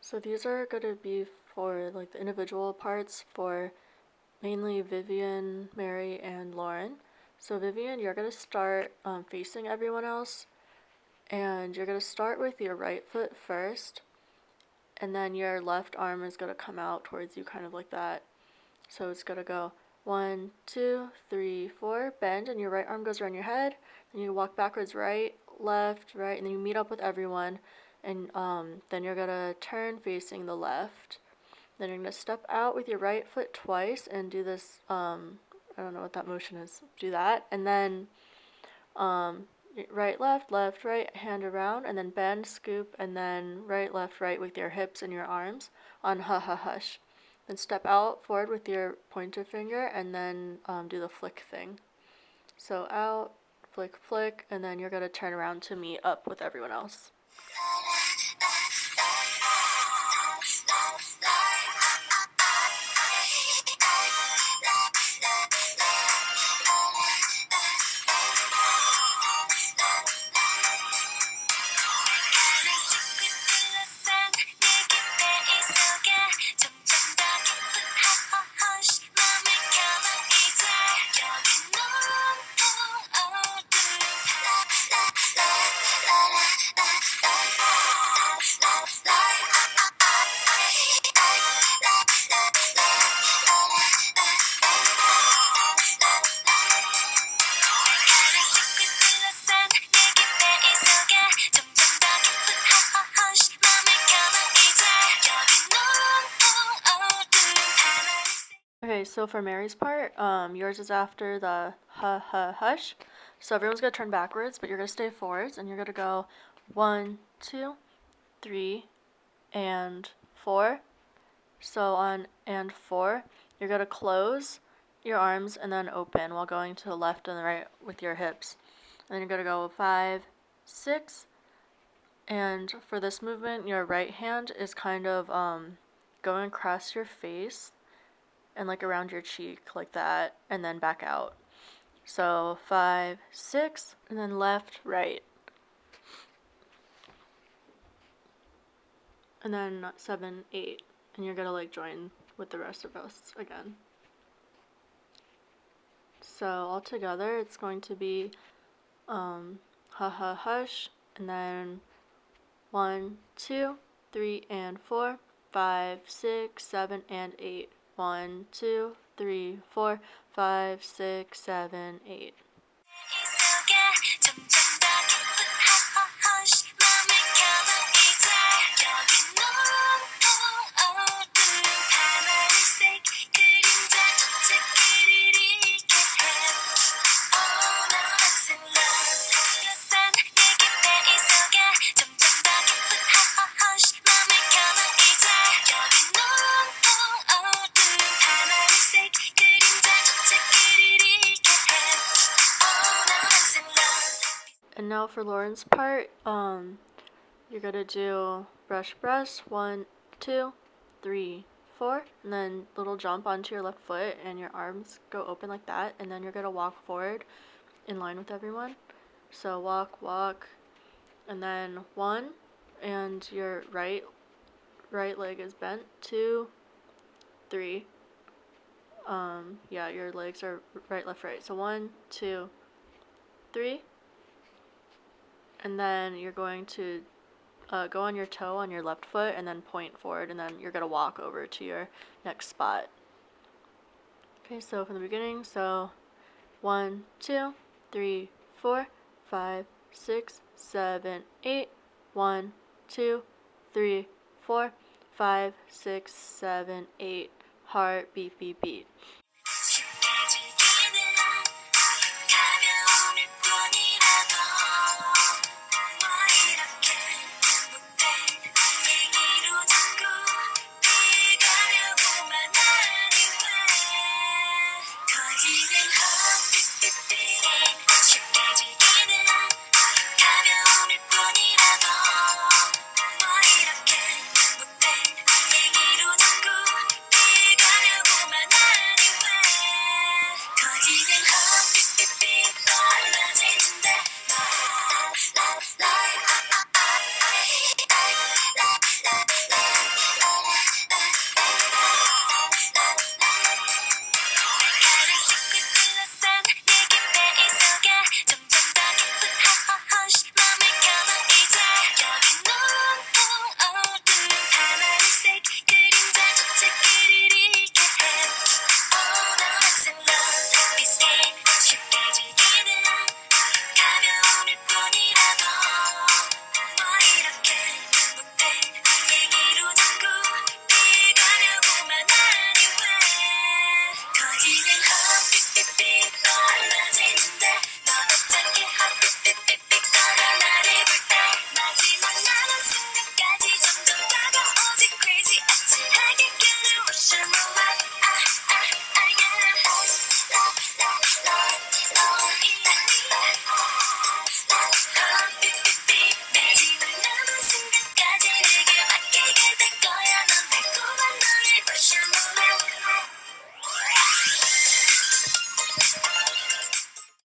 So these are going to be for like the individual parts for mainly Vivian, Mary, and Lauren. So Vivian, you're going to start facing everyone else, and you're going to start with your right foot first, and then your left arm is going to come out towards you kind of like that. So it's going to go 1, 2, 3, 4, bend, and your right arm goes around your head. Then you walk backwards, right, left, right, and then you meet up with everyone. And then you're going to turn facing the left. Then you're going to step out with your right foot twice and do this, I don't know what that motion is. Do that. And then right, left, left, right, hand around, and then bend, scoop, and then right, left, right with your hips and your arms on ha ha hush. Then step out forward with your pointer finger and then do the flick thing. So out, flick, flick, and then you're going to turn around to meet up with everyone else. Okay, so for Mary's part, yours is after the ha ha hush. So everyone's gonna turn backwards, but you're gonna stay forwards, and you're gonna go 1, 2, 3, and 4. So on and 4, you're gonna close your arms and then open while going to the left and the right with your hips. And then you're gonna go 5, 6, and for this movement, your right hand is kind of going across your face and like around your cheek like that, and then back out. So 5, 6, and then left, right. And then 7, 8, and you're gonna like join with the rest of us again. So all together it's going to be ha ha hush, and then 1, 2, 3, and 4, 5, 6, 7, and 8. 1, 2, 3, 4, 5, 6, 7, 8. And now for Lauren's part, you're gonna do brush, brush, 1, 2, 3, 4, and then little jump onto your left foot, and your arms go open like that, and then you're gonna walk forward in line with everyone. So walk, walk, and then 1, and your right leg is bent. 2, 3. Yeah, your legs are right, left, right. So 1, 2, 3. And then you're going to go on your toe on your left foot and then point forward, and then you're going to walk over to your next spot. Okay, so from the beginning, so 1, 2, 3, 4, 5, 6, 7, 8. 1, 2, 3, 4, 5, 6, 7, 8. Heart, beat, beat, beat.